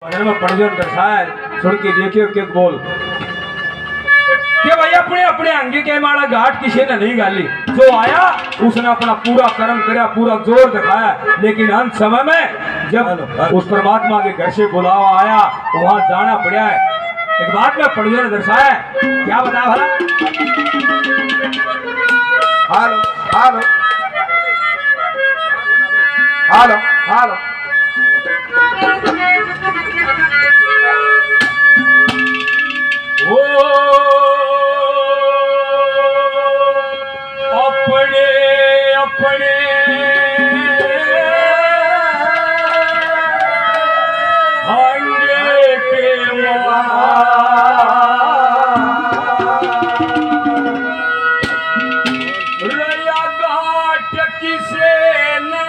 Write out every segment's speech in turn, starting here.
में पड़ जो दर्शाए सुन के देखियो के बोल के भाई अपने अपने अंगे के माड़ा घाट किसी ने नहीं गाली। जो आया उसने अपना पूरा कर्म कराया, पूरा जोर दिखाया, लेकिन अंत समय में जब उस परमात्मा के घर से बुलावा आया वहां जाना पड़ा है। एक बात में पढ़ियो ने दर्शाया क्या बता भला। हालो हालो हालो हालो ओ अपने अपने अंगे के रया घाट किसे ने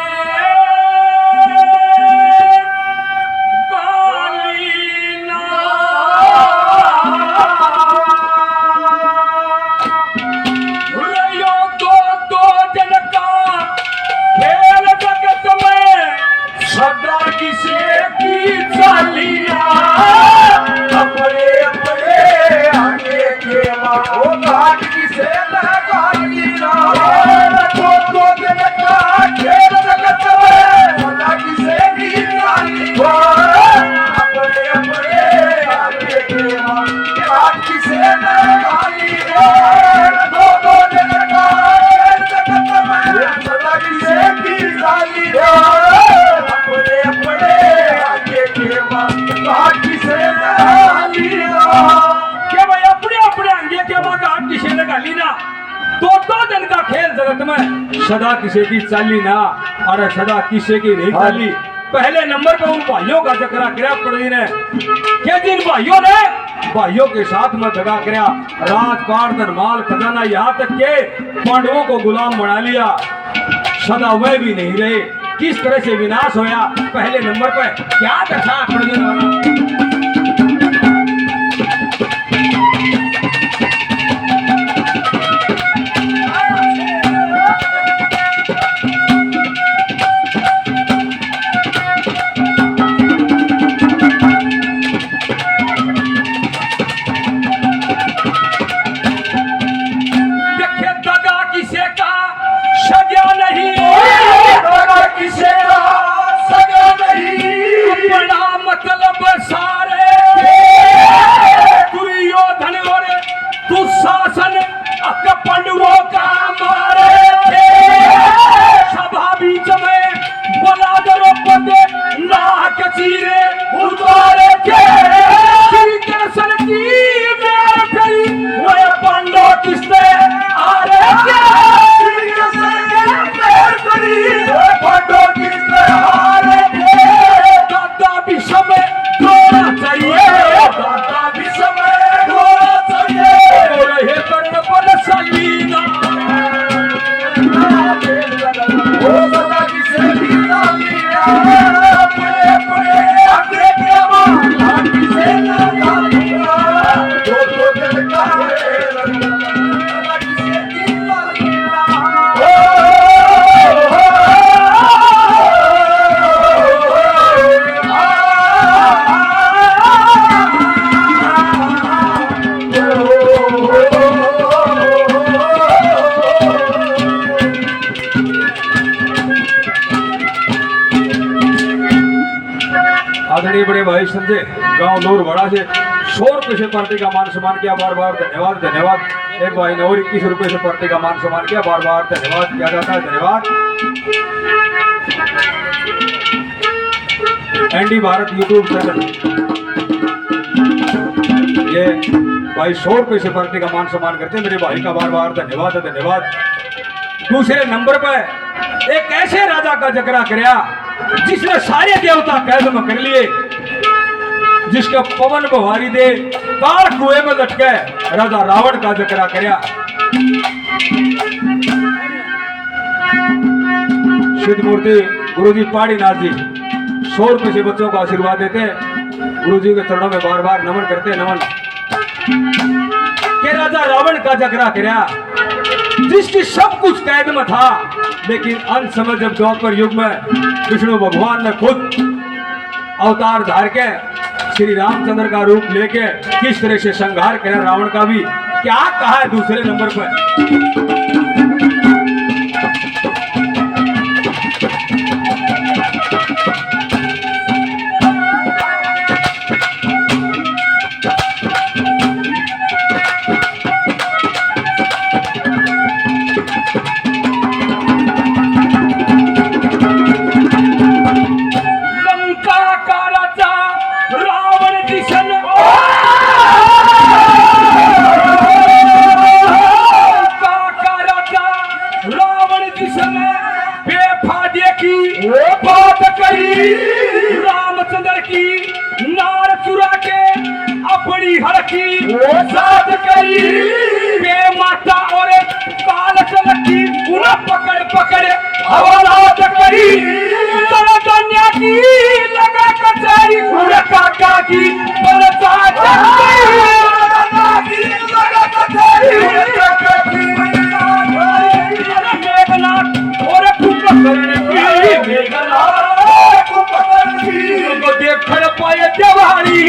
सदा किसी की चाली ना और सदा किसी की नहीं चाली। पहले नंबर पे उन भाइयों का जकरा किया पड़ी ने के जिन भाइयों के साथ में दगा किया, राजपाट धनमाल खजाना यहाँ तक के पांडवों को गुलाम बना लिया। सदा वह भी नहीं रहे, किस तरह से विनाश होया। पहले नंबर पे क्या दशा पड़ी ने बड़े भाई समझे गांव लोर बड़ा से 100 रुपए से पार्टी का मान सम्मान किया, बार बार धन्यवाद धन्यवाद। एक भाई ने और 21 रुपए से पार्टी का मान सम्मान किया, बार बार धन्यवाद किया जाता है, धन्यवाद। एनडी भारत यूट्यूब चैनल ये भाई 100 रुपए से पार्टी का मान सम्मान करते हैं, मेरे भाई का बार बार धन्यवाद धन्यवाद। दूसरे नंबर पर एक ऐसे राजा का जिक्र किया जिसने सारे देवता कैद में कर लिए, जिसका पवन बहारी दे काल कुएं में लटके राजा रावण का जिक्र किया। सिद्ध मूर्ति गुरुजी पाड़ीनाथ जी 100 रुपए से बच्चों को आशीर्वाद देते हैं, गुरुजी के चरणों में बार बार नमन करते हैं, नमन। के राजा रावण का जिक्र किया जिसकी सब कुछ कैद में था, लेकिन अंत समय जब द्वापर युग में विष्णु भगवान ने खुद अवतार धार के श्री रामचंद्र का रूप लेके किस तरह से संहार किया रावण का भी, क्या कहा है दूसरे नंबर पर। रामचंद्र की नार चुरा के अपनी हड़की साथ करी बे माता और काल चलकी उन्हें पकड़ पकड़ हवालात करी कन्या की लगा कचहरी उन्हें काका की बलता मेघनाथ और कुंभकर्ण की मेघनाथ देख पाए जवानी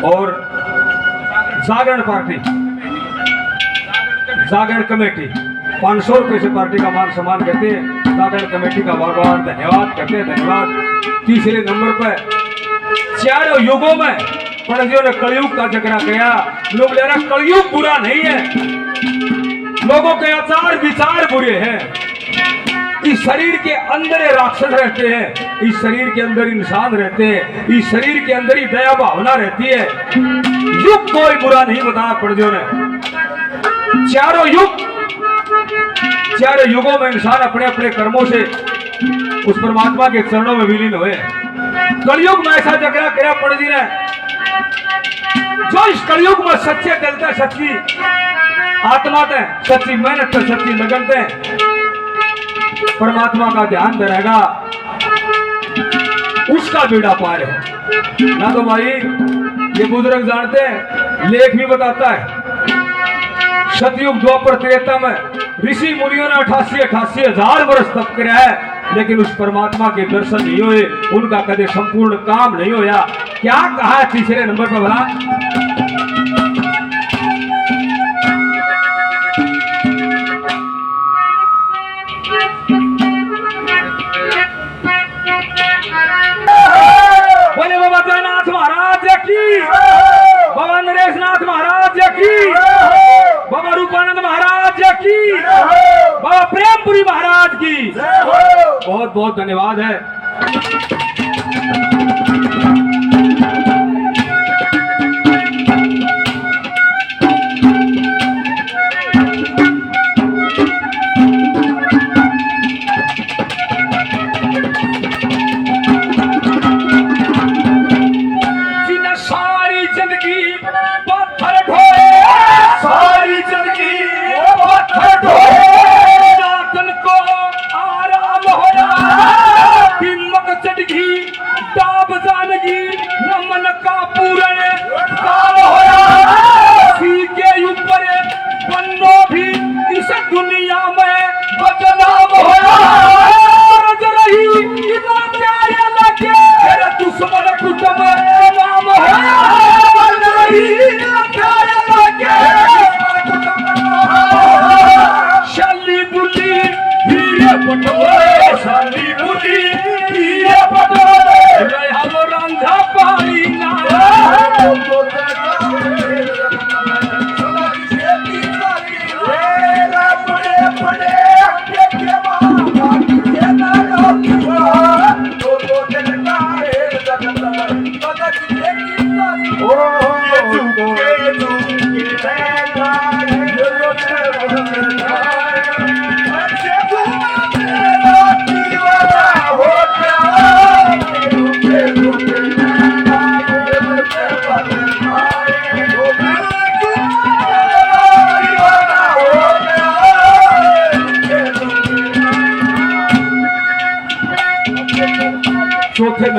और जागरण पार्टी जागरण कमेटी 500 रुपए से पार्टी का मान सम्मान करते हैं। जागरण कमेटी का बहुत बहुत धन्यवाद करते हैं, धन्यवाद। तीसरे नंबर पर चारों युगों में पंडितों ने कलयुग का जिक्र किया। लोग ले रहे कलयुग बुरा नहीं है, लोगों के आचार विचार बुरे हैं। इस शरीर के अंदर राक्षस रहते हैं, इस शरीर के अंदर इंसान रहते हैं, इस शरीर के अंदर ही दया भावना रहती है। युग कोई बुरा नहीं बताया पंडितों ने। चारों युगों में इंसान अपने अपने कर्मों से उस परमात्मा के चरणों में विलीन हुए। कलयुग में ऐसा जगह किया पंडित जी ने, जो इस कलयुग में सच्चे दिल से सच्ची आत्मा से सच्ची मेहनत से सच्ची लगन से परमात्मा का ध्यान रहेगा, उसका बेड़ा पार है ना। तो भाई ये बुजुर्ग जानते हैं, लेख भी बताता है सतयुग द्वापर त्रेता में ऋषि मुनियों ने 88 हजार वर्ष तप किया है, लेकिन उस परमात्मा के दर्शन नहीं हुए, उनका कदे संपूर्ण काम नहीं होया। क्या कहा है तीसरे नंबर पर भला? बोले बाबा जयनाथ महाराज की, बाबा नरेशनाथ महाराज की, बाबा रूपानंद महाराज की, बाबा प्रेमपुरी महाराज की बहुत बहुत धन्यवाद है।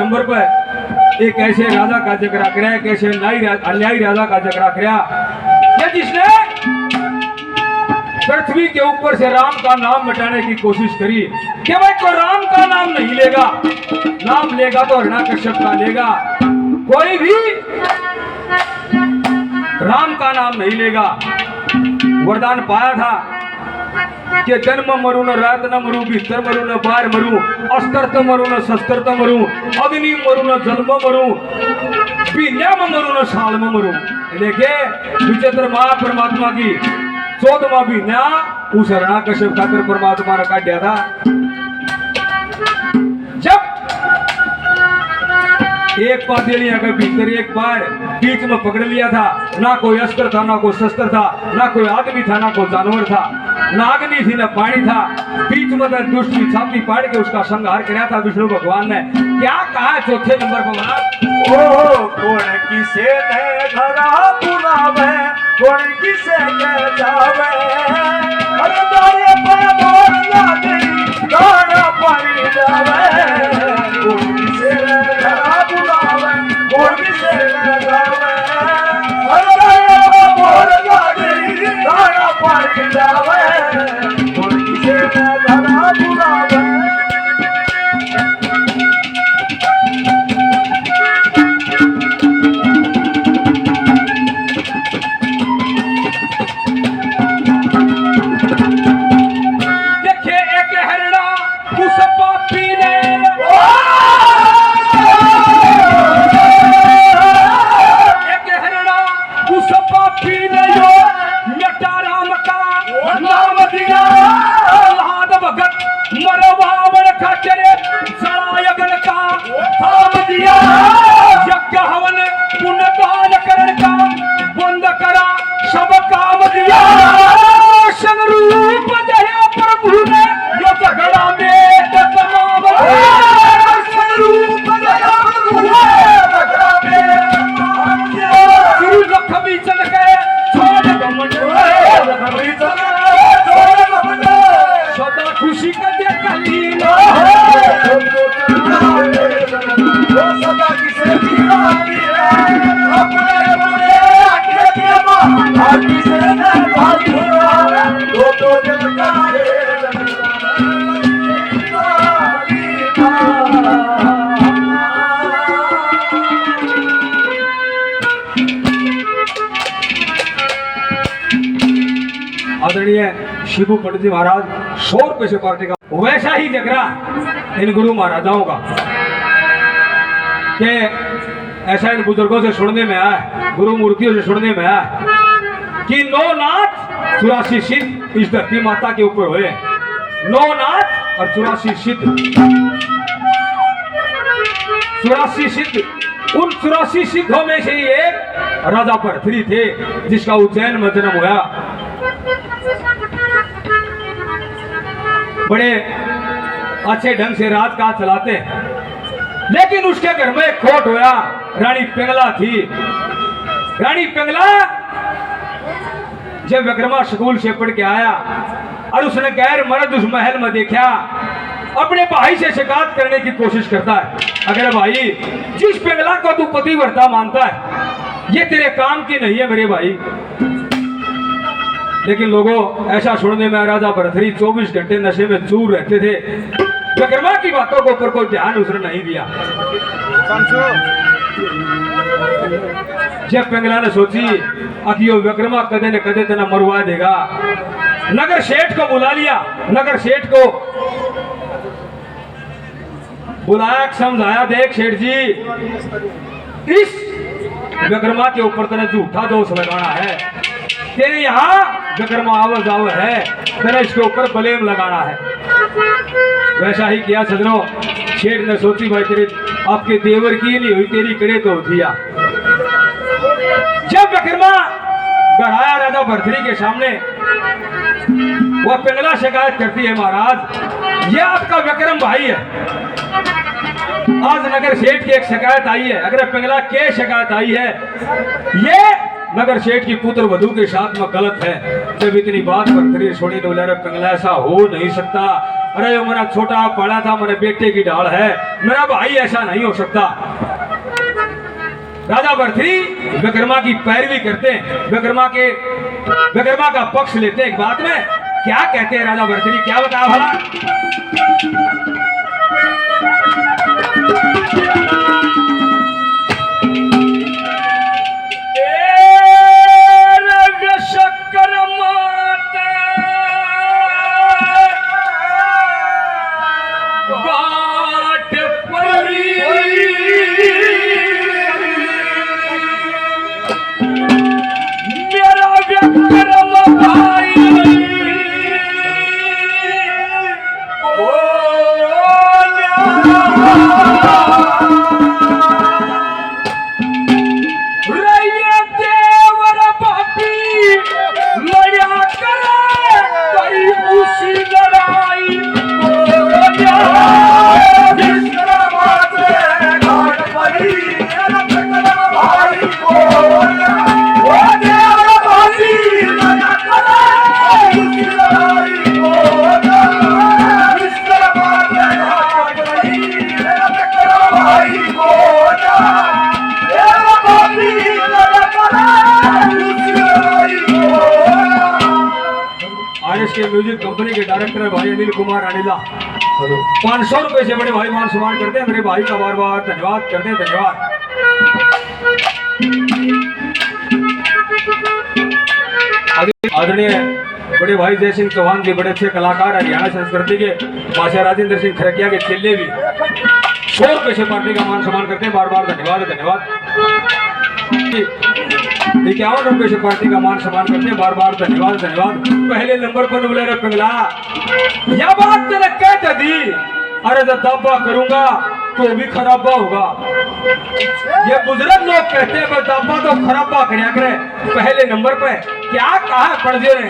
नंबर पर एक ऐसे राजा का जिक्र कराया, एक ऐसे अन्यायी राजा का जिक्र कराया कि जिसने पृथ्वी के ऊपर से राम का नाम मिटाने की कोशिश करी कि भाई कोई राम का नाम नहीं लेगा, नाम लेगा तो हिरण्यकश्यप का लेगा, कोई भी राम का नाम नहीं लेगा। वरदान पाया था कि जन्म मरू न रात न मरू, भीतर मरू न बाहर मरू, अस्त्र त मरू न शस्त्र त मरू, अग्नि मरू न जल में मरू, पीने में मरू न साल में मरू। देखे विचित्र मां परमात्मा की 14वां महीना उस हिरण्यकश्यप खातिर परमात्मा ने काट दिया था। जब एक पातेलिया के भीतर एक बार बीच में पकड़ लिया था, ना कोई अस्त्र था, ना कोई शस्त्र था, ना कोई आदमी था, ना कोई जानवर था, ना अग्नि थी, ना पानी था, बीच में दुष्ट की छाती पाड़ के उसका संहार किया था विष्णु भगवान ने। क्या कहा चौथे नंबर पर महाराज? ओ कौन किसे ने धरा बुलावे, कौन किसे के जावे, अरे तारे पर मोर लागे गाना पानी जावे, कौन किसे ने धरा बुलावे, कौन किसे ने जावे, अरे तारे पर मोर लागे गाना पानी जावे, कौन किसे ने धरा बुलावे। आदरणीय शिबू पंडित जी महाराज 100 रुपए से पार्टी का वैसा ही जगरा इन गुरु महाराजाओं का कि ऐसा इन बुजुर्गों से सुनने में आया, गुरु मूर्तियों से सुनने में आया कि 9 नाथ 84 सिद्ध इस धरती माता के ऊपर हुए। 9 नाथ और 84 सिद्ध, 84 सिद्ध, उन 84 सिद्धों में से ही एक राजा भरथरी थे जिसका उज्जैन में जन्म हुआ। बड़े अच्छे ढंग से राज काज चलाते, लेकिन उसके घर में एक खोट होया। रानी पिंगला थी। रानी पिंगला जब विक्रमा स्कूल से पढ़ के आया और उसने गैर मर्द उस महल में देखा, अपने भाई से शिकायत करने की कोशिश करता है, अगर भाई जिस पिंगला को तू पतिव्रता मानता है ये तेरे काम की नहीं है मेरे भाई। लेकिन लोगों ऐसा सुनने में राजा भरथरी 24 घंटे नशे में चूर रहते थे। विक्रमा की बातों के ऊपर कोई ध्यान उसने नहीं दिया। जब पिंगला ने सोची अब यो विक्रमा कदे न कदे तना मरवा देगा, नगर सेठ को बुला लिया। नगर सेठ को बुलाया, समझाया, देख सेठ जी इस विक्रमा के ऊपर तने झूठा दोष लगाना है, तेरे यहाँ विक्रमा आवाज आव है, तेरे इसके ऊपर ब्लेम लगाना है। वैसा ही किया सजनों। शेठ ने सोची भाई तेरे आपके देवर की नहीं हुई, तेरी करे तो होतिया। जब विक्रमा गढ़ाया राजा भरथरी के सामने, वह पिंगला शिकायत करती है, महाराज ये आपका विक्रम भाई है, आज नगर सेठ की एक शिकायत आई है, अगर पिंगला के शिकायत आई है, ये मगर सेठ की पुत्र वधू के साथ में गलत है। जब इतनी बात भरथरी छोड़ी तो बोला, पिंगला ऐसा हो नहीं सकता। अरे वो मेरा छोटा पड़ा था, मेरे बेटे की डाल है, मेरा भाई ऐसा नहीं हो सकता। राजा भरथरी विक्रमा की पैरवी करते हैं, विक्रमा का पक्ष लेते हैं। एक बात में क्या कहते हैं राजा भरथरी, क्या बताया भला? के म्यूजिक कंपनी के डायरेक्टर भाई अनिल कुमार अनिला 500 रुपए से बड़े भाई मान सम्मान करते हैं। मेरे भाई का बार बार धन्यवाद करते हैं, धन्यवाद। आदरणीय बड़े भाई जय सिंह चौहान जी, बड़े अच्छे कलाकार, हरियाणा संस्कृति के बादशाह राजेंद्र सिंह खरकिया के चेले भी 100 रुपए से पार्टी का मान सम्मान करते हैं, बार बार धन्यवाद धन्यवाद। 51 रुपए से पार्टी का मान सम्मान करते हैं, बार बार धन्यवाद धन्यवाद। पहले नंबर पर बोले रे पिंगला, यह बात तेरे कहते दी, अरे जब दावा करूंगा तो भी खराबा होगा। ये बुजुर्ग लोग कहते हैं बस दावा तो खराबा करया करे। पहले नंबर पे क्या कहा पढ़ दे रहे।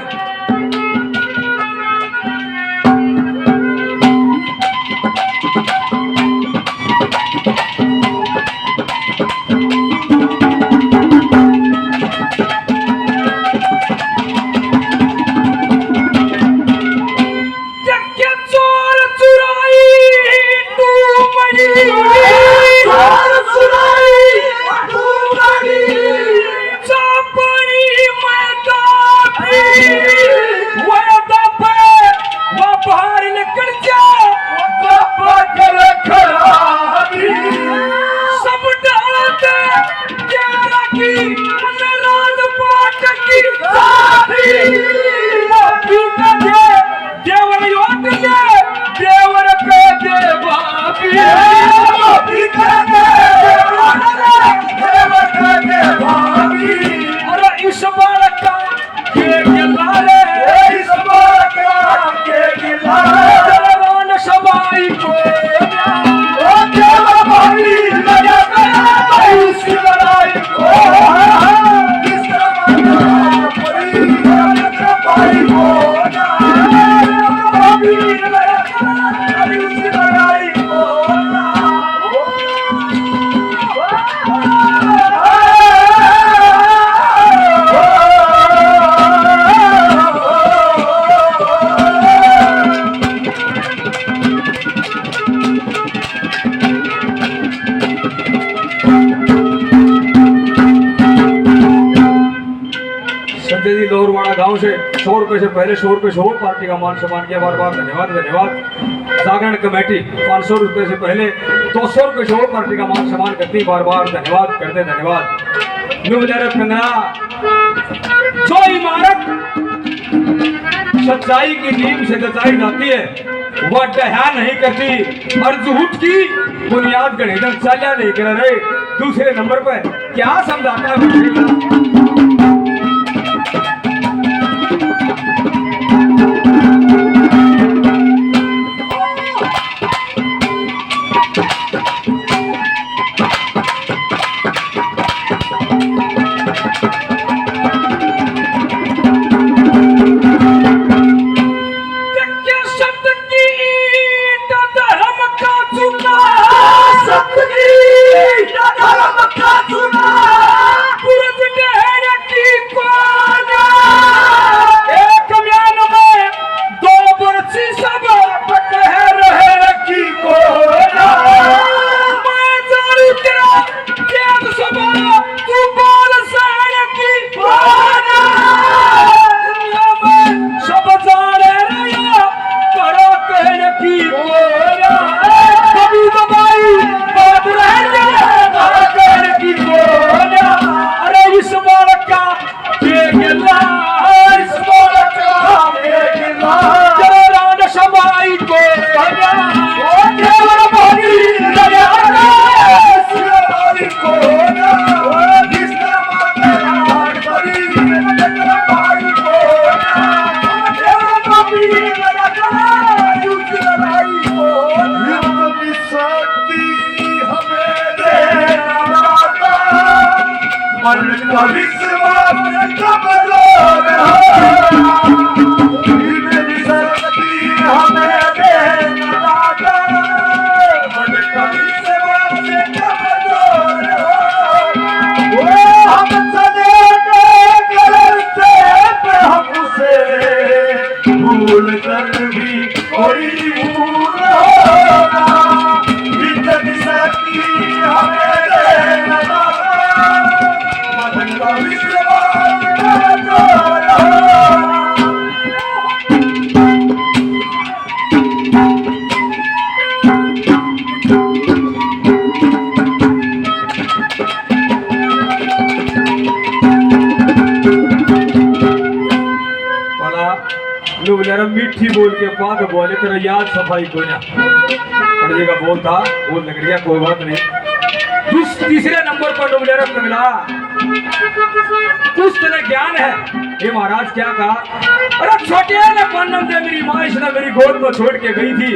गांव से 100 रुपए से पहले 100 रुपए से पार्टी का मान सम्मान किया, बार बार धन्यवाद धन्यवाद। जागरण कमेटी 500 रुपए से पहले 200 रुपए से पार्टी का मान सम्मान करती, बार बार धन्यवाद करते धन्यवाद। जो इमारत सच्चाई की नींव से जचाई जाती है वह डहा नहीं करती, और झूठ की बुनियाद गढ़ेदन चालिया नहीं कर रहे। दूसरे नंबर पर क्या समझाता है धर्म का चुना मन का विश्वास कमजोर हो, मेरी शक्ति हमें देना दाता, मन का विश्वास कमजोर हो, हम सदैव करते पे हमसे भूल कर भी कोई भूल होना, इतनी शक्ति हमें देना दाता, मन का विश्वास कमजोर हो। भला लोग जरा मीठी बोल के बात बोले तेरा याद सफाई को ना पड़ जाएगा बोल था बोल लग गया कोई बात नहीं। तीसरे नंबर पर लोग जरा पगला कुछ तेरा ज्ञान है। ये महाराज क्या कहा, अरे छोटे ने जन्म दे मेरी माँ इसने मेरी गोद में छोड़ के गई थी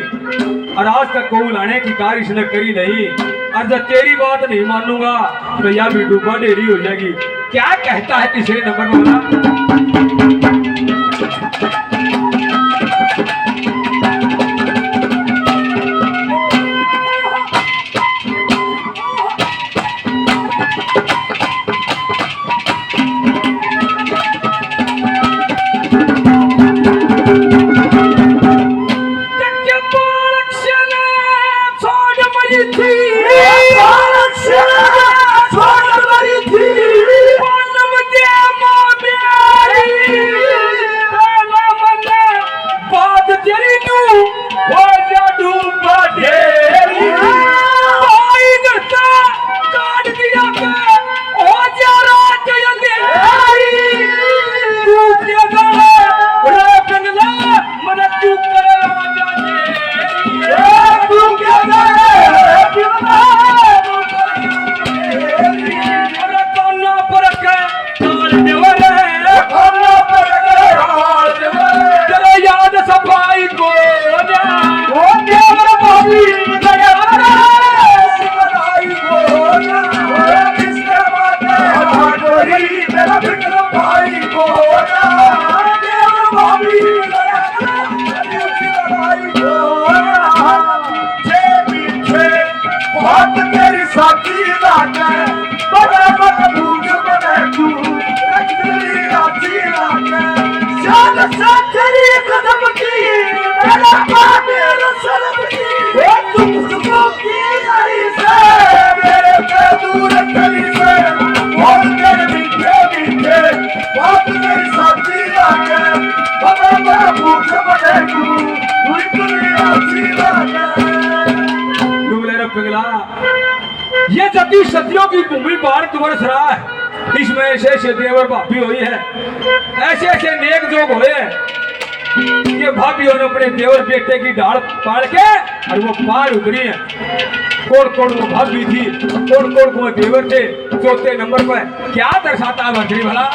और आज तक कोई लाने की कार इसने करी नहीं, और जब तेरी बात नहीं मानूंगा तो यह भी डूबा डेरी हो जाएगी। क्या कहता है तीसरे नंबर पर बोला, ये जति सतियों की भूमि बाढ़ तुम्हारे सरा है, इसमें ऐसे ऐसे देवर भाभी हुई है, ऐसे ऐसे नेक जोग हुए हैं ये भाभी ने अपने देवर बेटे की ढाल पाड़ के और वो पार उतरी है। कोड़ कोड़ वो भाभी थी, कोड़ कोड़ वो देवर थे। चौथे नंबर पर क्या दर्शाता है भद्री भला,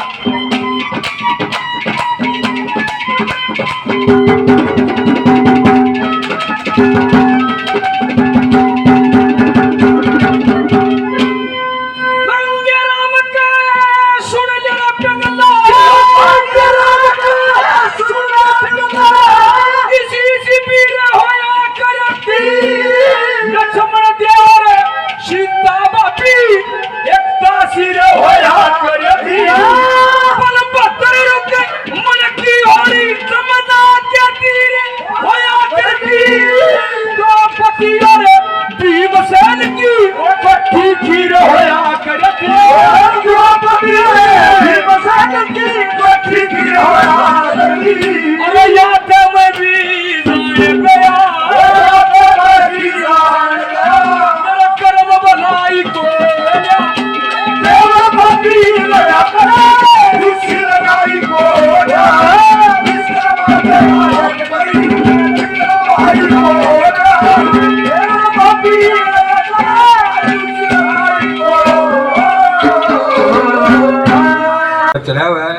चला हुआ है।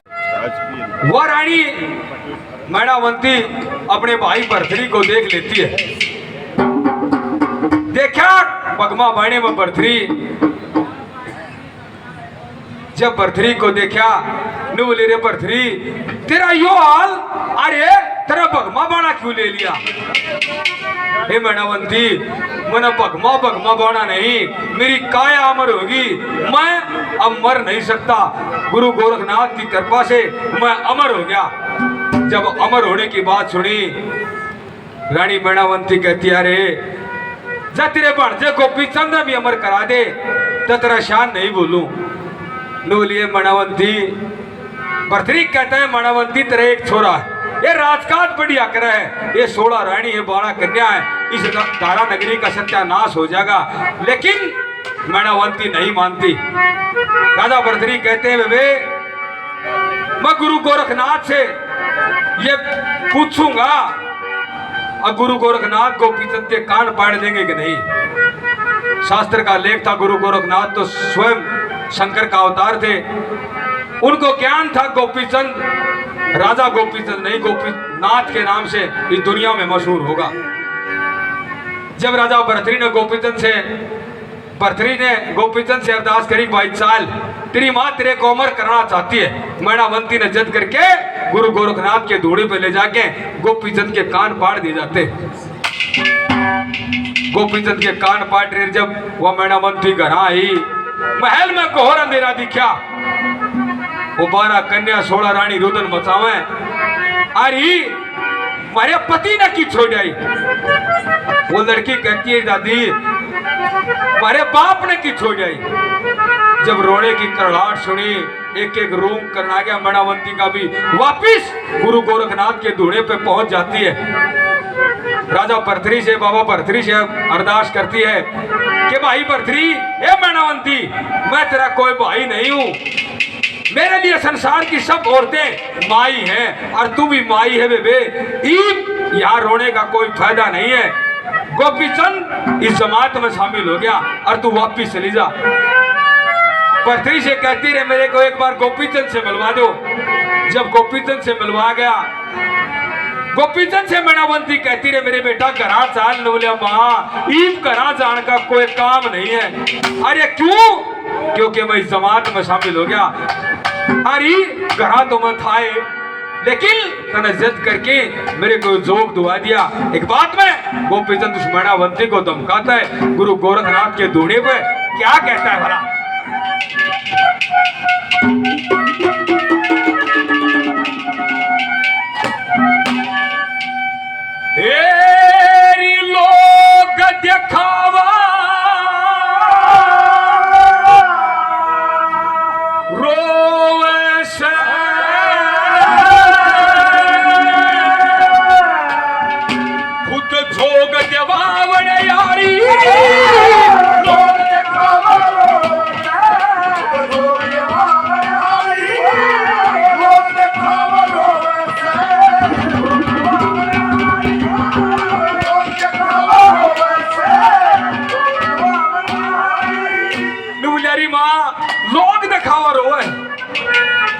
वह रानी मैणावंती अपने भाई भरथरी को देख लेती है। देखा पगमा बाणे में भरथरी जब भरथरी को देखा नु बोले रे भरथरी तेरा यो हाल, अरे तेरा भगमा बाणा क्यों ले लिया? हे मैनावंती मैंने भगमा भगमा बाणा नहीं, मेरी काया अमर होगी, मैं अब मर नहीं सकता। गुरु गोरखनाथ की कृपा से मैं अमर हो गया। जब अमर होने की बात सुनी रानी मैनावंती कहती अरे जा तेरे भाणजे गोपीचंद ने भी अमर करा दे तो तेरा शान नहीं बोलूं। बोलिए मैनावंती, भरथरी कहता है मैनावंती तेरा एक छोरा है, ये राजकाज बढ़िया कर है, ये 16 रानी है 12 कन्या है, इस तारा नगरी का सत्यानाश हो जाएगा। लेकिन मैनावंती नहीं मानती। राजा भरथरी कहते हैं बेबे मैं गुरु गोरखनाथ से ये पूछूंगा और गुरु गोरखनाथ गोपीचंद के कान पाड़ देंगे कि नहीं। शास्त्र का लेख था गुरु गोरखनाथ तो स्वयं शंकर का अवतार थे, उनको ज्ञान था गोपीचंद राजा गोपीचंद नहीं गोपीनाथ के नाम से इस दुनिया में मशहूर होगा। जब राजा भरथरी ने गोपीचंद से अरदास करी भाई चाल तेरी माँ तेरे को अमर करना चाहती है। मैनावंती ने जद करके गुरु गोरखनाथ के धूड़े पे ले जाके गोपीचंद के कान पाड़ दिए जाते। गोपीचंद के कान पाट रहे जब वह मैनावंती घर आई, महल में घोर अंधेरा दिखा। वो 12 कन्या 16 रानी रुदन मचावे अरे मारे पति ने की छोड़ आई। वो लड़की कहती है दादी मारे बाप ने की छोड़ आई। जब रोने की करड़ाहट सुनी एक एक रूम करना गया, मैनावंती का भी वापिस गुरु गोरखनाथ के धूड़े पे पहुंच जाती है। राजा भरथरी से बाबा भरथरी से अरदास करती है कि भाई भरथरी हे मैनावंती मैं तेरा कोई भाई नहीं हूं, मेरे लिए संसार की सब औरतें माई हैं और तू भी माई है बेबे। यहाँ रोने का कोई फायदा नहीं है। गोपीचंद इस जमात में शामिल हो गया और तू वापिस चली जा। भरथरी से कहती रहे मेरे को एक बार गोपीचंद से मिलवा दो। जब गोपीचंद से मिलवा गया, गोपीचंद से मैनावंती कहती रहे मेरे बेटा घरा चाल न बोलिया माँ ईब घरा जान का कोई काम नहीं है। अरे क्यों? क्योंकि मैं इस जमात में शामिल हो गया। अरे घरा तो मैं था लेकिन तने जिद करके मेरे को जोग दुआ दिया। एक बात में गोपीचंद उस मैनावंती को धमकाता है गुरु गोरखनाथ के धूड़े पे। क्या कहता है भला? लोग दिखावा रोवे से खुद जोग देवावण यारी लोग दिखावा लोग दिखावा रोए।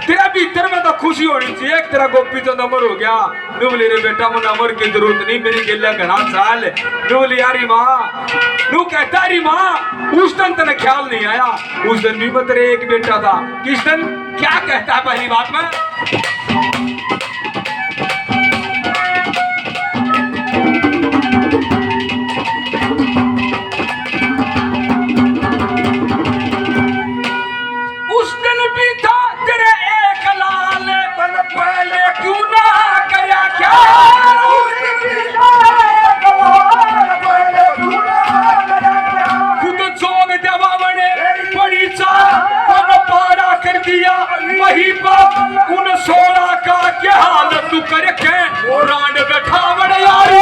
तेरा भीतर में तो खुशी होनी चाहिए। एक तेरा गोपीचंद अमर हो गया। बोली रे बेटा मुझे अमर की जरूरत नहीं, मेरी गिल्ला घना साल। बोली यारी माँ नू कहता री माँ उस दिन तेरा ख्याल नहीं आया, उस दिन भी मैं तेरे एक बेटा था। किस दिन? क्या कहता है पहली बात में? वही बात उन 16 का क्या हाल तू करे के रांड बैठा बड़े यारी।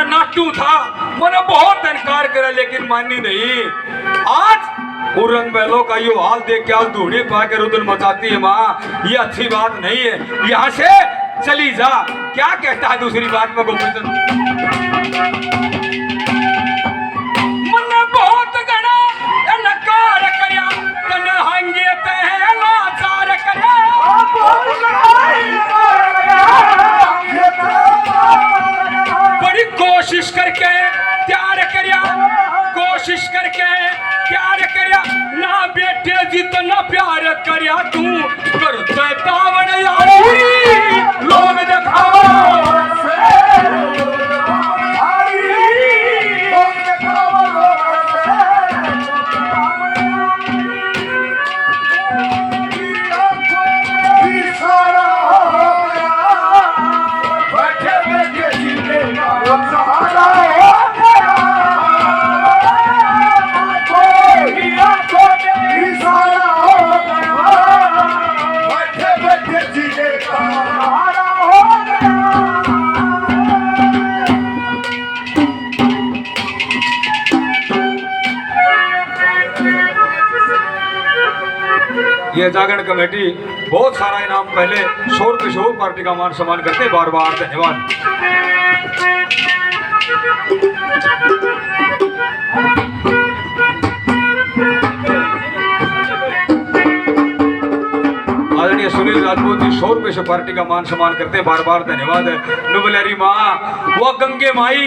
नाटू था, मैंने बहुत इनकार करा लेकिन मानी नहीं। आज उरंग बैलों का यो हाल देख के आज धूड़ी पाकर उधर मचाती है माँ, ये अच्छी बात नहीं है, यहाँ से चली जा। क्या कहता है दूसरी बात में गोपीचंद? मन बहुत गणा नकार करया तन हंगे ते लाचार करया, बड़ी कोशिश करके प्यार करया, कोशिश करके प्यार करया ना बेटे जितना प्यार करया तू करते तावड़ यारी लोग दिखाओ। ये जागरण कमेटी बहुत सारा इनाम पहले शोर किशोर पार्टी का मान सम्मान करते, बार बार धन्यवाद। आदरणीय सुनील राजपूत जी शोर किशोर पार्टी का मान सम्मान करते, बार बार धन्यवाद। नुबलेरी माँ वो गंगे माई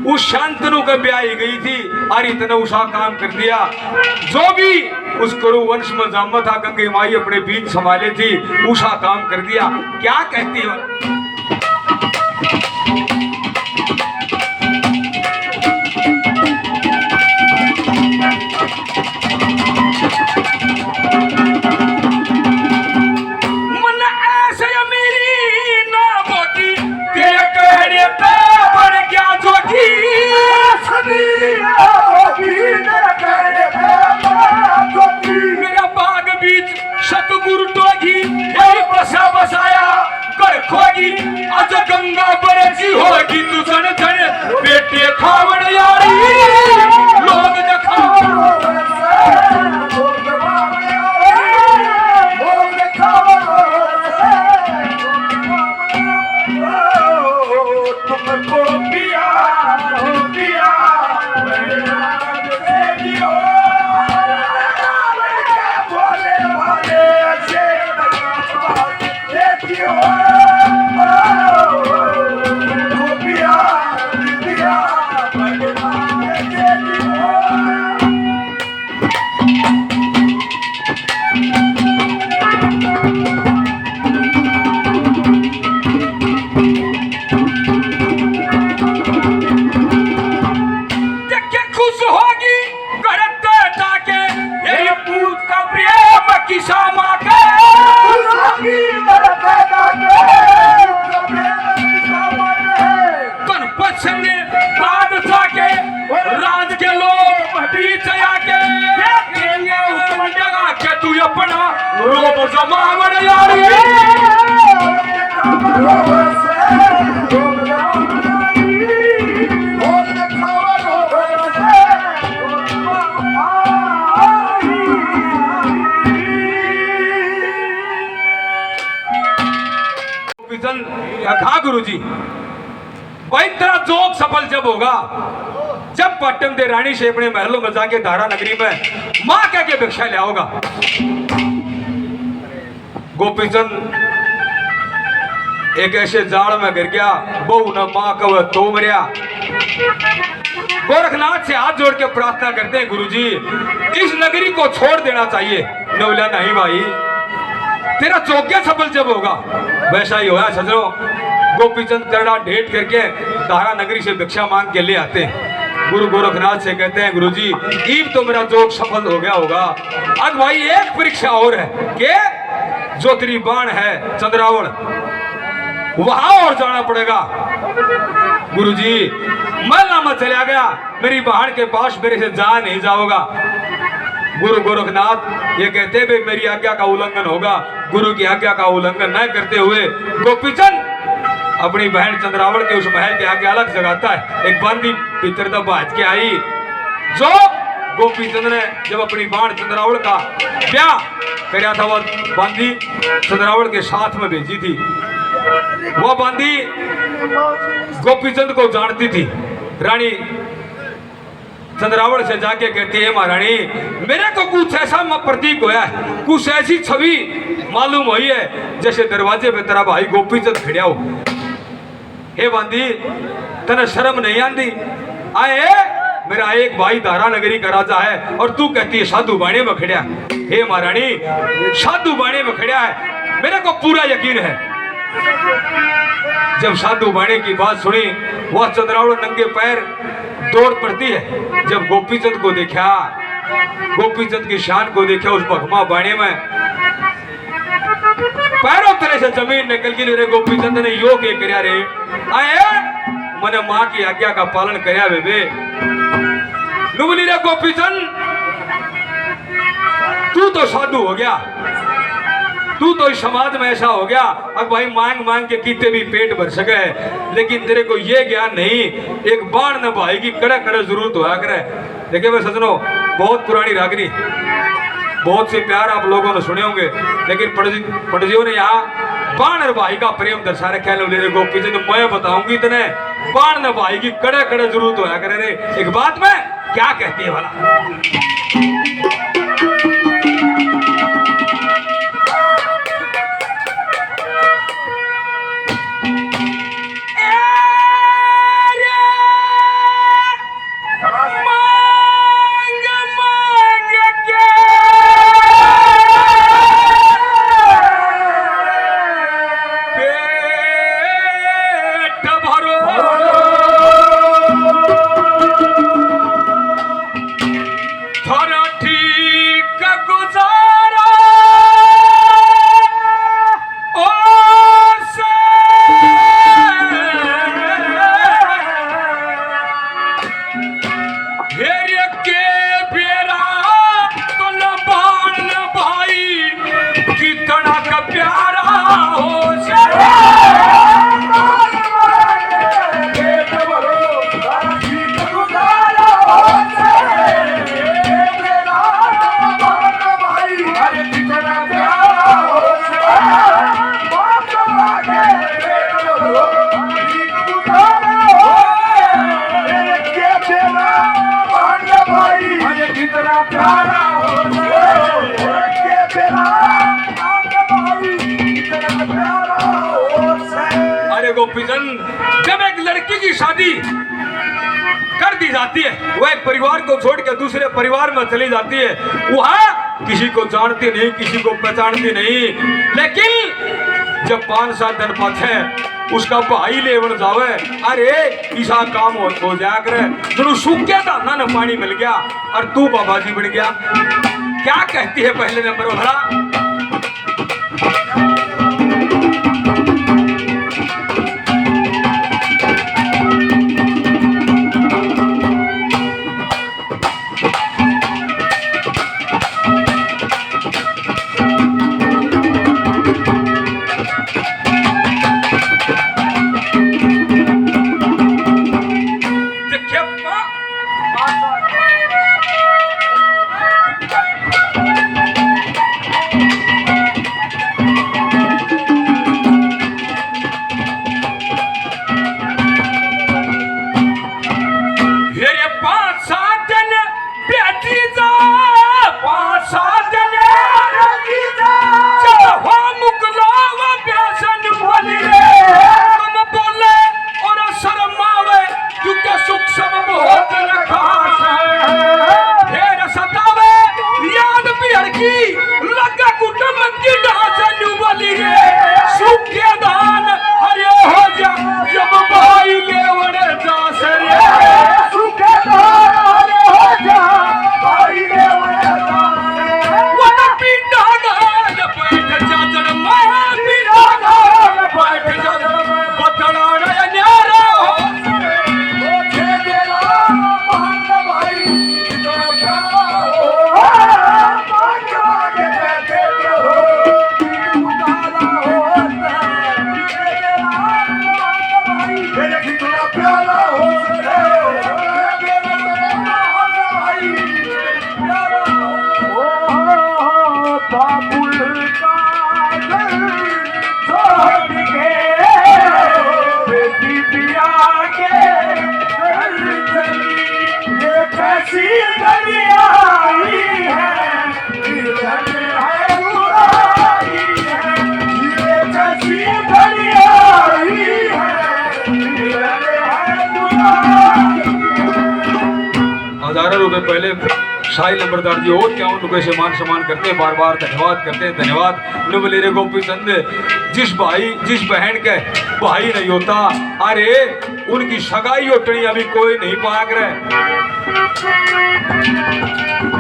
उस शांतनु का ब्याह गई थी और इतना उषा काम कर दिया। जो भी उस करो वंश में जामा था गंगे माई अपने बीच संभाले थी, उषा काम कर दिया। क्या कहती है? मन ऐसे मेरी ना बोती तेरे कहने पे बढ़ गया जोगी, मेरा बाग बीच सतगुरु टोगी यही बसा बसाया कर खोगी, आज गंगा बरसी होगी तू जन जन बेटे खावड़ यारी लोग दिखाओ। राज के लोग बीच आके तू अपना रोब जमावड़ यारी कहा गुरुजी भाई तेरा जोग सफल जब होगा जब पट्टन दे रानी से अपने महलों में जाके धारा नगरी में मां कह के भिक्षा ले आओगा। गोपीचंद एक ऐसे जाड़ में गिर गया, बहु न मां कव तो मरिया। गोरखनाथ से हाथ जोड़ के प्रार्थना करते हैं गुरुजी इस नगरी को छोड़ देना चाहिए। नवला नहीं भाई तेरा चौकिया सफल जब होगा। वैसा ही होया सजरो। गोपीचंद करड़ा ढेट करके धारा नगरी से भिक्षा मांग के ले आते हैं। गुरु गोरखनाथ से कहते हैं गुरुजी ईब तो मेरा जोग सफल हो गया होगा, अब भाई एक परीक्षा और है कि जो तेरी बाण है चंद्रावण वहां और जाना पड़ेगा। गुरुजी महला में चला गया, मेरी बहन के पास मेरे से जा नहीं जाओगा। गुरु गोरखनाथ ये कहते भाई मेरी आज्ञा का उल्लंघन होगा। गुरु की आज्ञा का उल्लंघन न करते हुए गोपीचंद अपनी बहन चंद्रावण के उस महल के आगे अलग जगाता है। एक बंदी भीतर तक बाज के आई जो गोपी चंद ने जब अपनी बाण चंद्रावल का ब्याह कराया था, वह बांदी चंद्रावल के साथ में भेजी थी। वह बांदी गोपी चंद को जानती थी। रानी चंद्रावल से जाके कहती है, महारानी मेरे को कुछ ऐसा प्रतीक होया है, कुछ ऐसी छवि मालूम हुई है जैसे दरवाजे पे तेरा भाई गोपी चंद खड़िया हो। हे बांदी तने शर्म नहीं आंदी? आए मेरा एक भाई धारा नगरी का राजा है और तू कहती है साधु बाणे में खड़िया। हे महारानी साधु बाणे में खड़िया है, मेरे को पूरा यकीन है। जब साधु बाणे की बात सुनी, वह चंद्रावल नंगे पैर दौड़ पड़ती है। जब गोपीचंद को देखा, गोपीचंद की शान को देखा, उस भगमा बाणे में पैरों तले से जमीन निकल गई। रे गोपीचंद ने योग ये करया रे, आए मैंने मां की आज्ञा का पालन करया बेबे। नुबली रे गोपीचंद तू तो साधु हो गया, तू तो इस समाज में ऐसा हो गया, अब भाई मांग मांग के कीते भी पेट भर सके, लेकिन तेरे को ये ज्ञान नहीं एक बाण न भाई की कड़े कड़े जरूरत होया करे। देखिए भाई सजनों, बहुत पुरानी रागनी, बहुत से प्यार आप लोगों ने सुने होंगे, लेकिन पंडितों ने यहाँ बाण और भाई का प्रेम दर्शा रखा है। गोपीचंद मैं बताऊंगी तने बाण न भाई की कड़े कड़े जरूरत होया करे रे। एक बात में क्या कहती है भला? जब एक लड़की की शादी कर दी जाती है, वह एक परिवार को छोड़ के दूसरे परिवार में चली जाती है, वह किसी को जानती नहीं, किसी को पहचानती नहीं, लेकिन जब 5-7 दिन पाछे उसका भाई लेवन जावे, अरे ऐसा काम हो जाया करे तेनू सूखे धाना न पानी मिल गया और तू बाबा जी बन गया। क्या कहती है पहले नंबर वाला? पहले शाही नंबरदार जी और क्या उनको ऐसे मान सम्मान करते हैं, बार बार धन्यवाद करते हैं। धन्यवाद नुबलेरे गोपी चंद, जिस बहन के भाई नहीं होता, अरे उनकी सगाई उठनी अभी कोई नहीं पाया करे।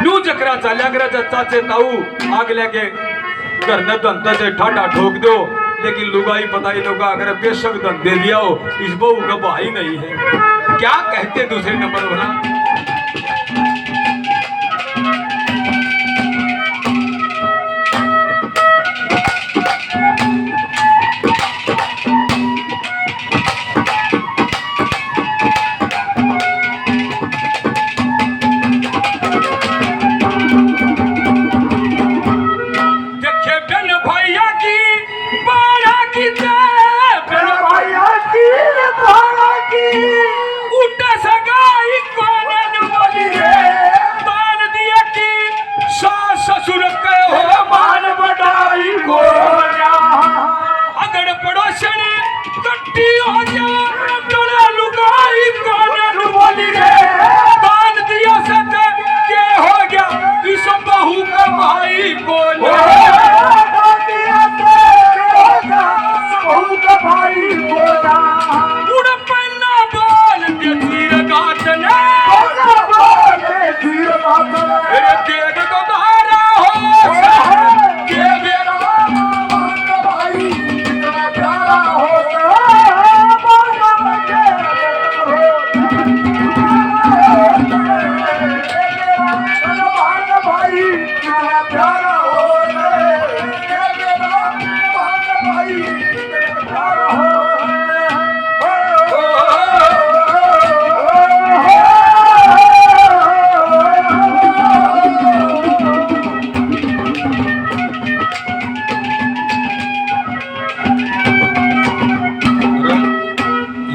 नू जकरा चाल्या करे चाचे ताऊ आग लेके घर न धंधा से ठाडा ठोक दो, लेकिन लुगाई पताई लोग अगर बेशक धन दे दिया हो, इस बहू का भाई नहीं है। क्या कहते दूसरे नंबर वाला?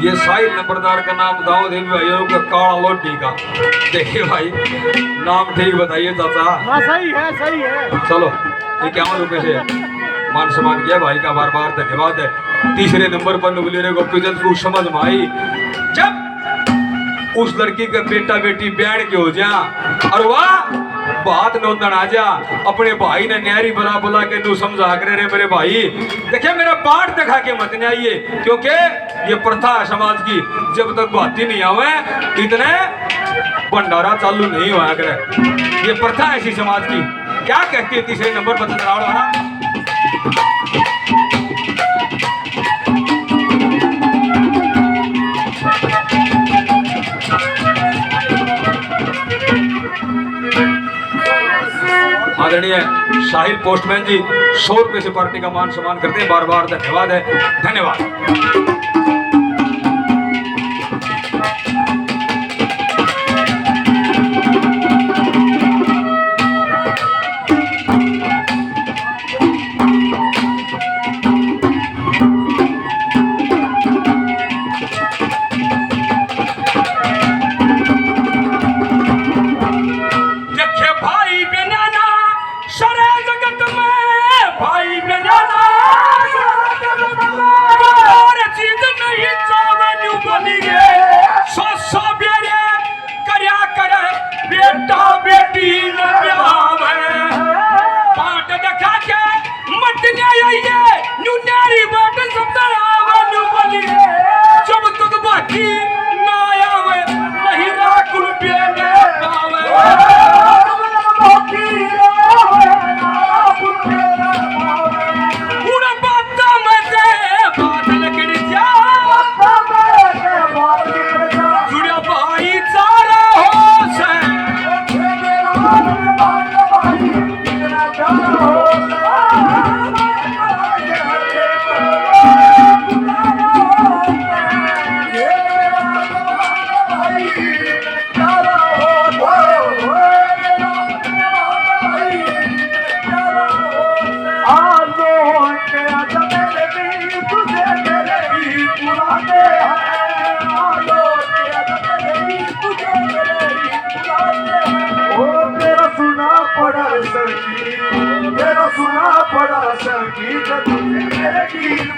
ये साहिल नंबरदार का नाम दाऊद भाइयों का काला लोटी का। देखिए भाई नाम ठीक बताइए चाचा। हाँ सही है सही है। चलो इक्यावन रुपए से मान सम्मान किया भाई का, बार बार धन्यवाद है। तीसरे नंबर पर नुबलेरे गोपीचंद को समझ में आई, जब उस लड़की का बेटा बेटी बैठ के हो जा और वाह बात नोंदन आ जा, अपने भाई ने न्यारी बला बुला के तू समझा करे रे मेरे भाई, देखिए मेरा पाठ दिखा के मत नहीं आइए, क्योंकि ये प्रथा है समाज की, जब तक बाती नहीं आवे इतने भंडारा चालू नहीं हुआ करे। ये प्रथा है ऐसी समाज की। क्या कहती है तीसरे नंबर पर चंद्रावड़ वाला? आदरणीय शाहिल पोस्टमैन जी 100 रुपए से पार्टी का मान सम्मान करते हैं, बार बार धन्यवाद है। धन्यवाद।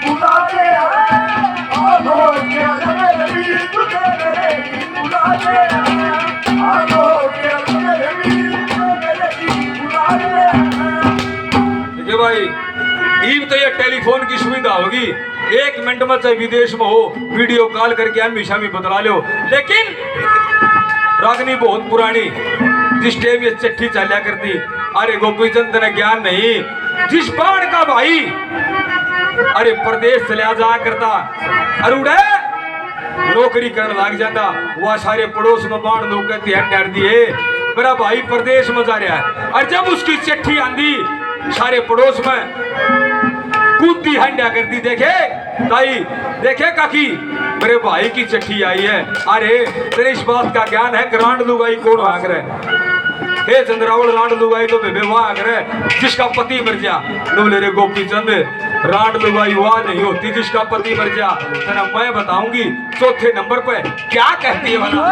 बुलाते हैं कि भाई ईब तो ये टेलीफोन की सुविधा होगी, 1 मिनट में चाहे विदेश में हो वीडियो कॉल करके हमेशा भी बतला लो। लेकिन रागनी बहुत पुरानी, जिस टाइम ये चिट्ठी चलिया करती, अरे गोपीचंद ने ज्ञान नहीं, जिस बाण का भाई अरे प्रदेश चलिया जा करता अरे उड़े नौकरी करने लग जाता, वह सारे पड़ोस में बाण लोग कहते हैं डर दिए मेरा भाई प्रदेश में जा रहा है। और जब उसकी चिट्ठी आंदी सारे पड़ोस में कूदती हंडा करती, देखे ताई देखे काकी मेरे भाई की चिट्ठी आई है। अरे तेरे इस बात का ज्ञान है कि रांड लुगाई कौन भाग रहे, हे चंद्रावल रांड लुगाई तो बेबे वाह करे जिसका पति मर जा। बोले रे गोपीचंद रांड लुगाई वाह नहीं होती जिसका पति मर जा, तेरा मैं बताऊंगी चौथे नंबर पे क्या कहती है वाला।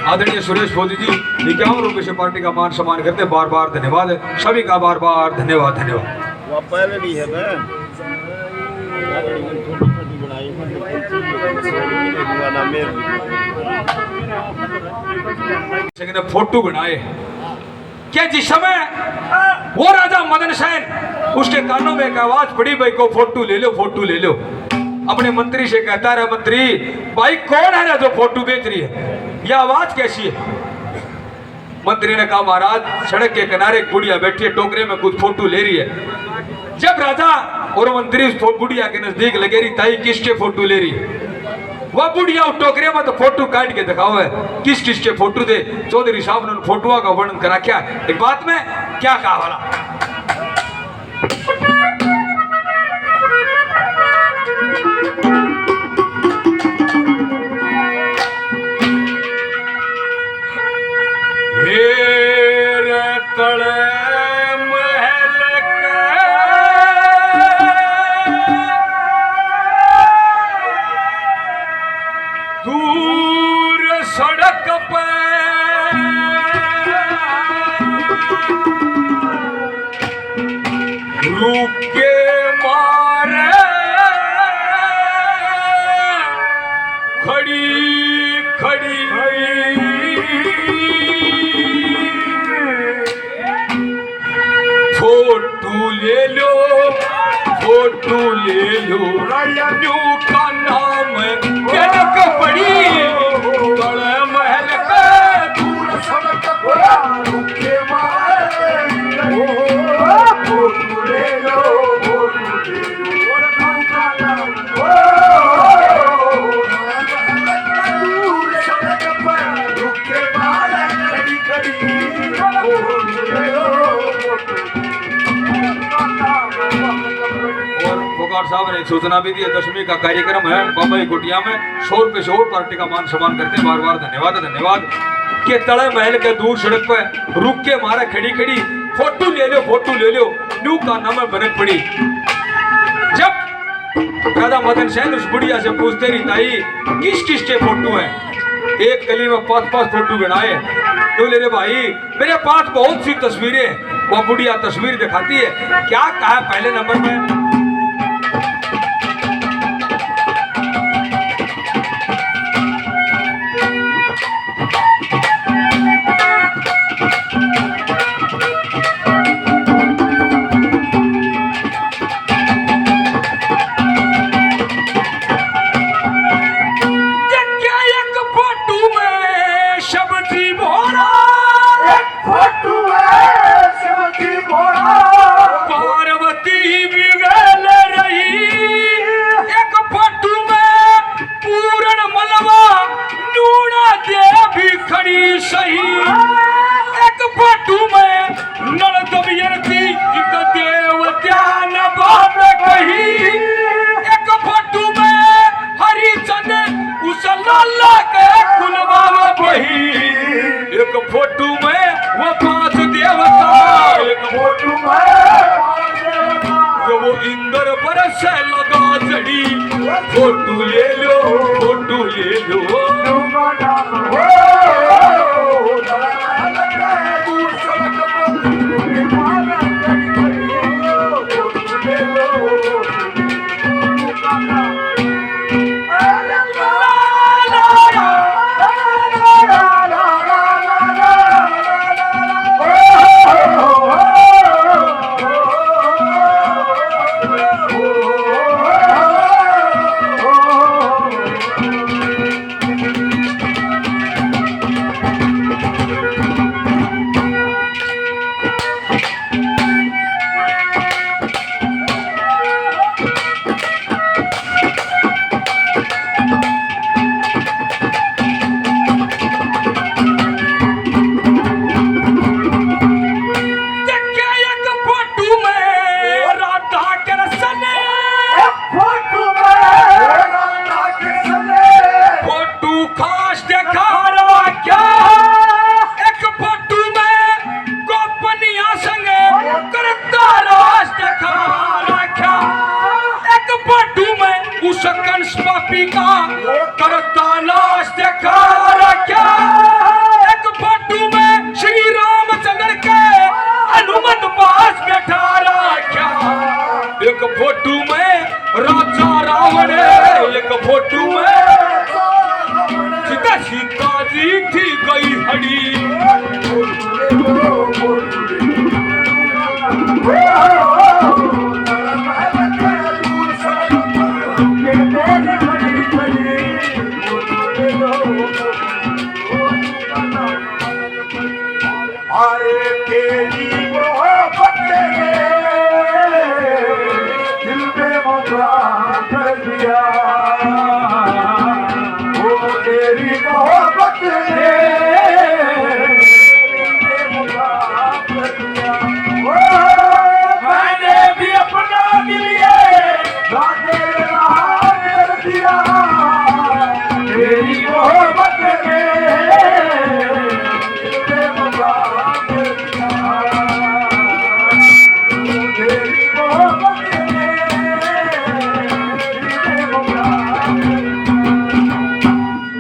आदरणीय सुरेश मोदी जी 51 रुपए से पार्टी का मान सम्मान करते, बार बार धन्यवाद है सभी का, बार बार धन्यवाद धन्यवाद। वो पहले नहीं है ना फोटो बनाए क्या जिस समय वो राजा मदन सेन उसके कानों में एक आवाज पड़ी, भाई को फोटो ले लो फोटो ले लो। अपने मंत्री से कहता रहा, मंत्री भाई कौन है ना जो फोटो बेच रही है, यह आवाज कैसी है। मंत्री ने कहा महाराज सड़क के किनारे एक बुढ़िया बैठी है, टोकरे में कुछ फोटो ले रही है। जब राजा और मंत्री उस बुढ़िया के नजदीक लगे रही, ताई किसके फोटो ले रही है। वह बुढ़िया उस टोकरे में तो फोटो काट के दिखाओ है, किस किस के फोटो दे। चौधरी साहब ने फोटोआ का वर्णन करा, क्या एक बात में क्या कहा वाला। दूर सड़क पे रुक के मारे खड़ी खड़ी फोटो ले लो फोटो ले लो, राजू का नाम जनक पड़ी बड़े महल के दूर सड़क पर रुके मारे फोटो ले लो फोटो ले लो, राजू का नाम दूर सड़क पर रुके मारे खड़ी खड़ी फोटो ले लो। और साहब ने एक सूचना भी दी है, 10वीं का कार्यक्रम है बम्बई कुटिया में, 100 रुपए से और पार्टी का मान सम्मान करते हैं, बार बार धन्यवाद धन्यवाद। के तड़े महल के दूर सड़क पे रुक के मारा खड़ी खड़ी फोटो ले लो फोटो ले लो, न्यू का नाम है बनक पड़ी। जब राजा मदन सेन उस बुढ़िया से पूछते रही, ताई किस किस के फोटो है। एक गली में 5-5 फोटो बनाए, तो ले रे भाई मेरे पास बहुत सी तस्वीरें। वो बुढ़िया तस्वीर दिखाती है, क्या कहा पहले नंबर में से लगा जड़ी फोटो ले लो फोटो ले लो फोटो में राजा रावण एक फोटो में सीता सीता जी थी गई हड़ी अरे तेरी मोहब्बत ने दिल में मुकरार कर दिया वो तेरी मोहब्बत ने दिल में मुकरार कर दिया वो मैंने भी अपना दिल ये कर दिया तेरी मोहब्बत ने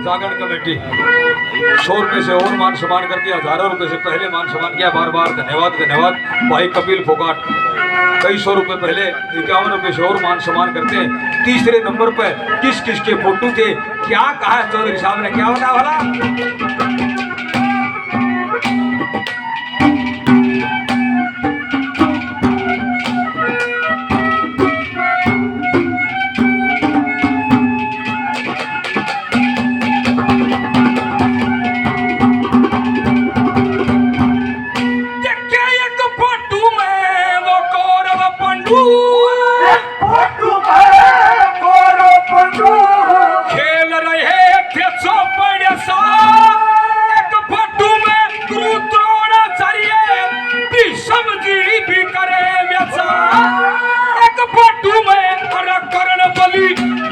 जागरण कमेटी 100 रुपए से और मान सम्मान करती है, हजारों रुपए से पहले मान सम्मान किया। बार बार धन्यवाद धन्यवाद। भाई कपिल फोगाट कई 100 रुपए पहले 51 रुपए से और मान सम्मान करते हैं। तीसरे नंबर पर किस किस के फोटो थे, क्या कहा है चौधरी साहब ने, क्या बता भला? खेल रहे थे चौपड़ सा एक फोटो में गुरु द्रोणाचार्य भीष्म जी भी करे व्यसा एक फोटो में कर्ण बलि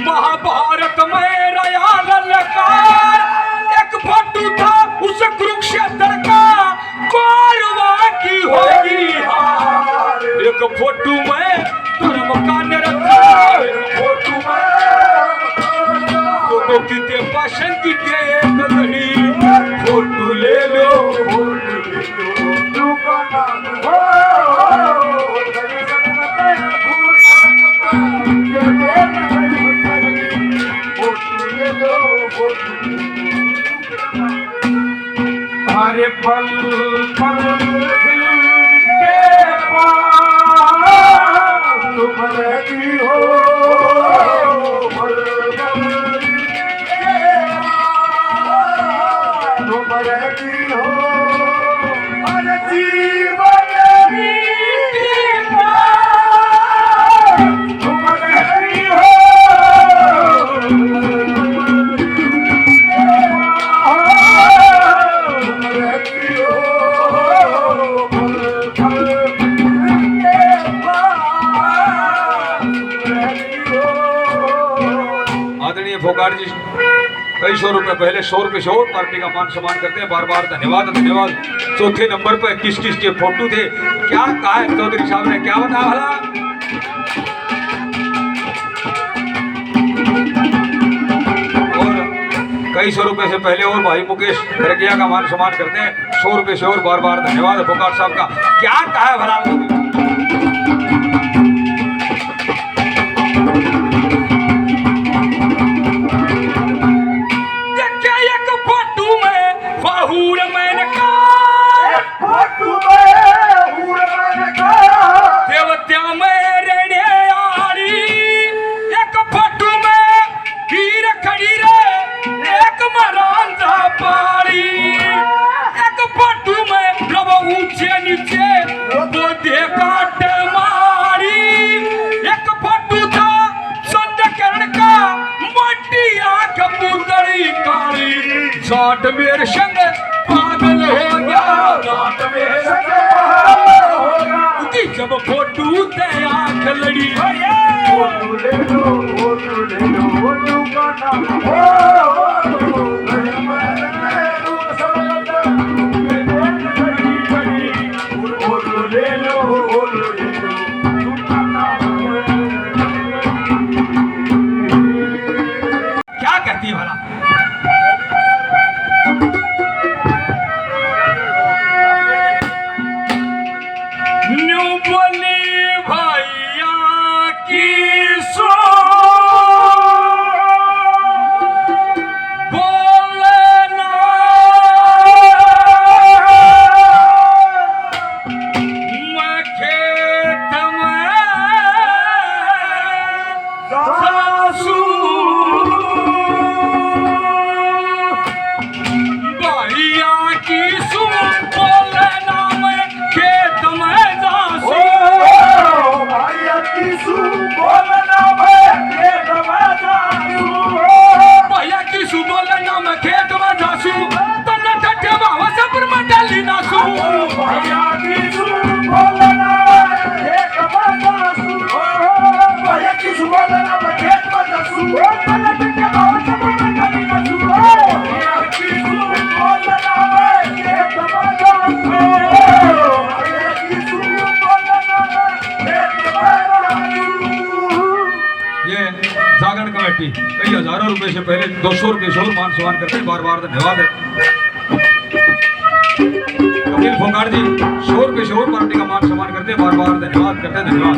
महाभारत में रया ललकार एक फोटो था उस कुरुक्षेत्र का कौरवा की होगी हार एक फोटो में धर्म का निरंकार फोटो में फोटो की ते भाषण की ते एक घड़ी फोटो ले लो अरे पल पल दिल के पास तुम रहती हो पल पल के पास तुम रहती हो अरे जीवन के पास तुम रहती हो आदरणीय फोगाट जी कई 100 रुपए पहले 100 रुपए से और पार्टी का मान सम्मान करते हैं। बार बार धन्यवाद धन्यवाद। चौथे नंबर पर किस किस के फोटो थे, क्या कहा है चौधरी साहब ने, क्या बता भला? कई 100 रुपए से पहले और भाई मुकेश खरकिया का मान सम्मान करते हैं। 100 रुपए से और बार बार धन्यवाद है फोकाट साहब का। क्या कहा है भला साठ मेरे संग पागल हो गया, साठ मेरे संग पागल हो गया, जब फोटू ते आंख लड़ी फोटू ले लो फोटू का नाम ले लो क्या कहती है भला कई हजारों रुपए से पहले 200 रुपए से और मान सम्मान करते हैं। बार बार धन्यवाद है कपिल फोकाट जी। 100 रुपए से और पार्टी का मान सम्मान करते हैं। बार बार धन्यवाद करते हैं। धन्यवाद।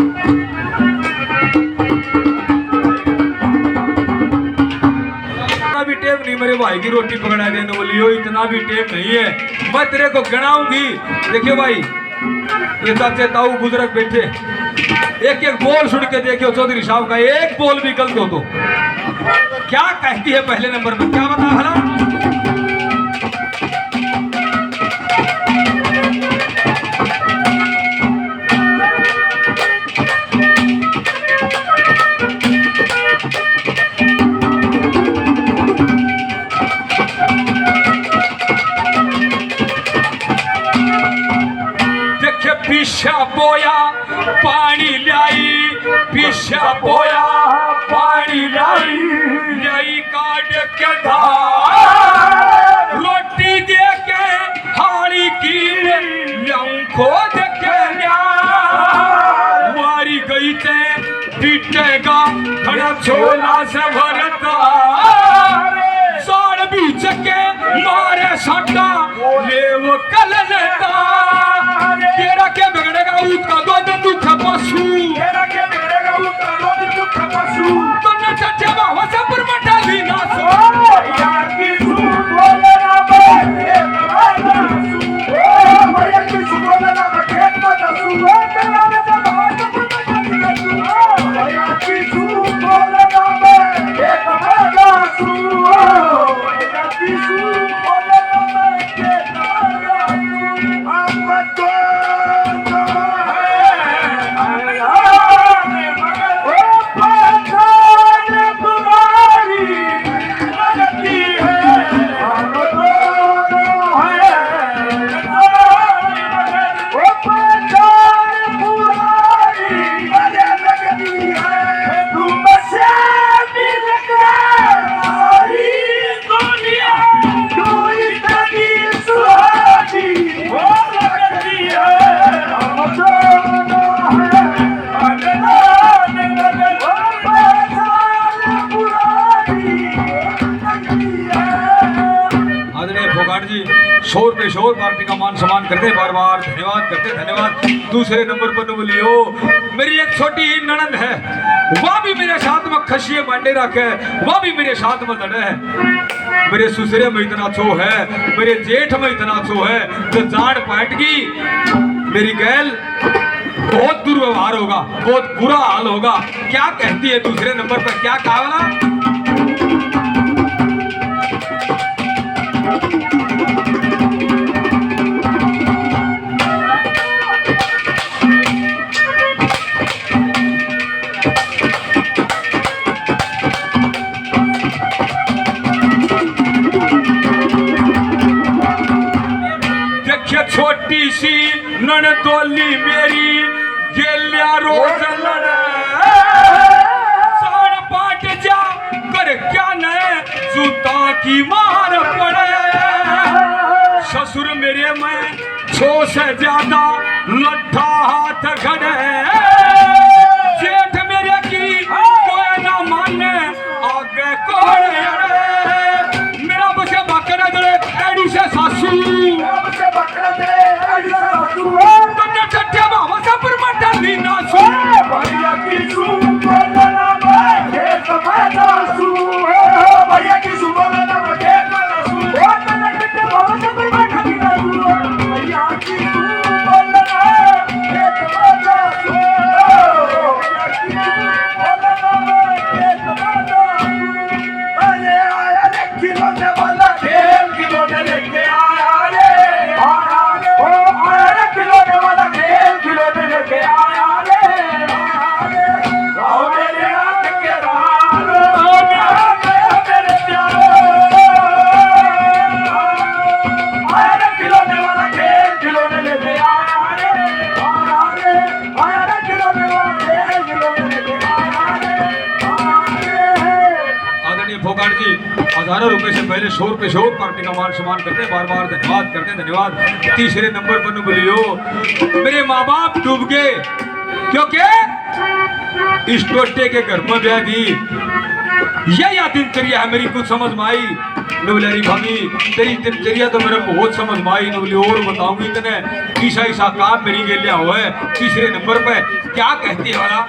इतना भी टेम नहीं मेरे भाई की रोटी पकड़ा देने वाली हो, इतना भी टेम नहीं है। मैं तेरे को गणाऊंगी। देखियो भाई ये चाचे ताऊ बुजुर्ग बैठे, एक एक बोल सुन के देखियो चौधरी साहब का एक बोल भी गलत हो तो क्या कहती है पहले नंबर में, क्या बता भला पीछा बोया पानी लाई, पीछा बोया पानी लाई, लाई काट के धार, रोटी दे के हाड़ी की खोद के मारी गई ते पीटेगा खड़ा छोला से भरता, साड़ बीच के मारे सटा ले वो कल लेता, तेरा क्या बिगड़ेगा उसका दो दिन दुख पशु, तेरा क्या बिगड़ेगा उसका दो दिन दुख पशु, तो न चचे बाबा से पर मटा ली ना सो यार की सूट बोले ना बे भैया की सूट बोले ना बे खेत में दसू तेरा ने तो बाबा से पर मटा ली ना सो भैया की सूट बोले ना बे खेत में दसू भैया की सूट बोले ना बे खेत में दसू हम तो शोर पे शोर पार्टी का मान सम्मान करते बार बार धन्यवाद करते धन्यवाद। दूसरे नंबर पर बोलियो मेरी एक छोटी ही ननद है, वह भी मेरे साथ में खशिए बांटे रखे, वह भी मेरे साथ में लड़े है। मेरे ससुरे में इतना छो है, मेरे जेठ में इतना छो है, तो जान पाट की मेरी गैल बहुत दुर्व्यवहार होगा, बहुत बुरा हाल होगा। क्या कहती है दूसरे नंबर पर, क्या कहा? छोटी सी ननदोली मेरी गेलिया रोज लड़े, साड़ पाट जा कर क्या नए जूता की मार पड़े। ससुर मेरे में छो से ज्यादा लट्ठा हाथ खड़े, जेठ मेरे की कोई ना माने आगे कौन अड़े। मेरा बसे बकरा जड़े एडी से सासू हजारों रुपए से पहले शोर पे शोर पार्टी का मान सम्मान करते बार बार धन्यवाद करते धन्यवाद। तीसरे नंबर पर बोलियो मेरे माँ बाप डूब गए, क्योंकि इस टोटे के घर में ब्याह दी यह दिनचर्या है मेरी कुछ समझ में आई। नवलहरी भाभी तेरी दिनचर्या तो मेरे बहुत समझ में आई, नवली और बताऊंगी तने ईसा ईसा काम मेरी गेलिया हुआ है। तीसरे नंबर पे क्या कहती है वाला,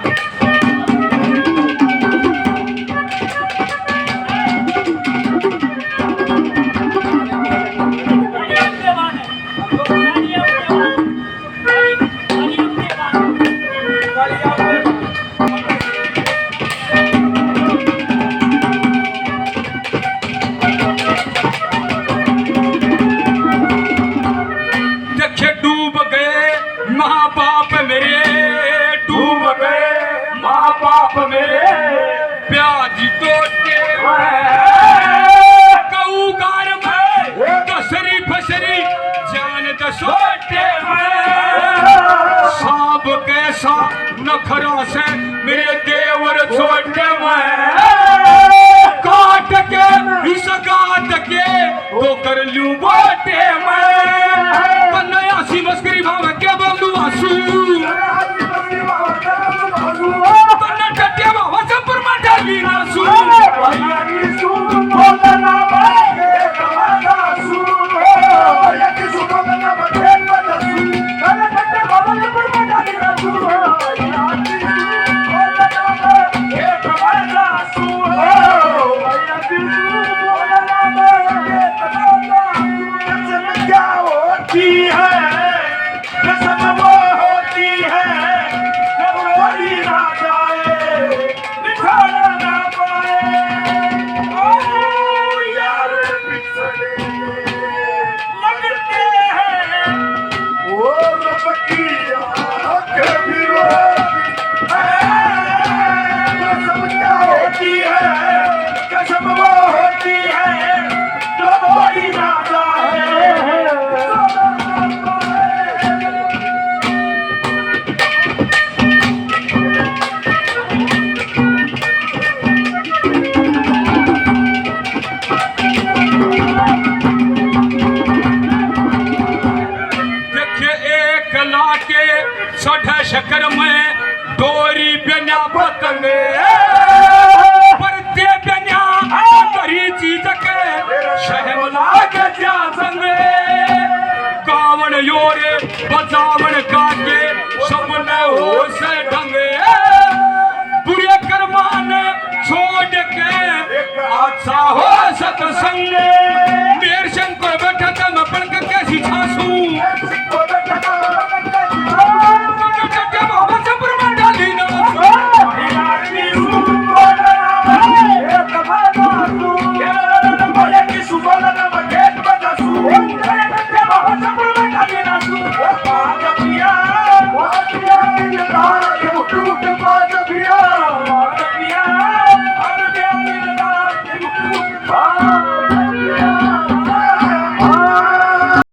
टूट